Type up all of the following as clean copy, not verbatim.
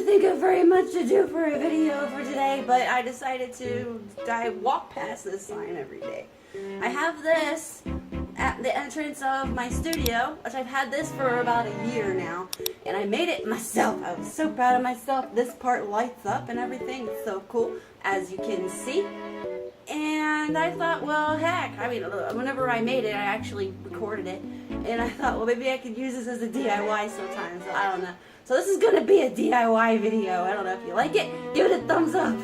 couldn't think of very much to do for a video for today, but I decided to walk past this sign every day. I have this at the entrance of my studio, which I've had this for about a year now, and I made it myself. I was so proud of myself. This part lights up and everything. It's so cool, as you can see. And I thought, well, heck, I mean, whenever I made it, I actually recorded it, and I thought, well, maybe I could use this as a DIY sometime, so I don't know. So this is going to be a DIY video. I don't know if you like it. Give it a thumbs up.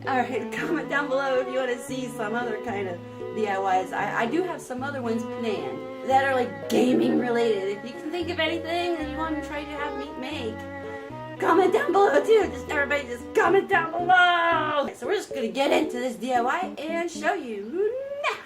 Alright, comment down below if you want to see some other kind of DIYs. I do have some other ones planned that are like gaming related. If you can think of anything that you want to try to have me make, comment down below too. Everybody just comment down below. So we're just going to get into this DIY and show you now.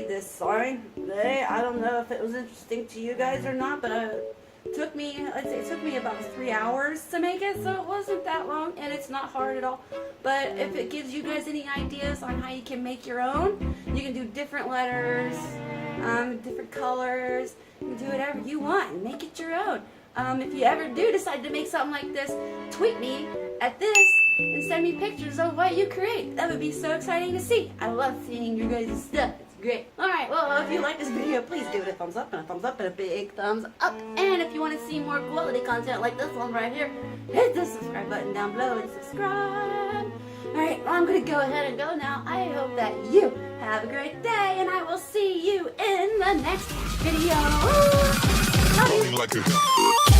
made this sign today. I don't know if it was interesting to you guys or not, but it took me about 3 hours to make it, so it wasn't that long, and it's not hard at all. But if it gives you guys any ideas on how you can make your own, you can do different letters, different colors. You can do whatever you want and make it your own. If you ever do decide to make something like this, tweet me at this and send me pictures of what you create. That would be so exciting to see. I love seeing your guys' stuff. It's great. Alright, well, if you like this video, please give it a thumbs up and a thumbs up and a big thumbs up. And if you want to see more quality content like this one right here, hit the subscribe button down below and subscribe. Alright, well, I'm going to go ahead and go now. I hope that you have a great day, and I will see you in the next video. Love you.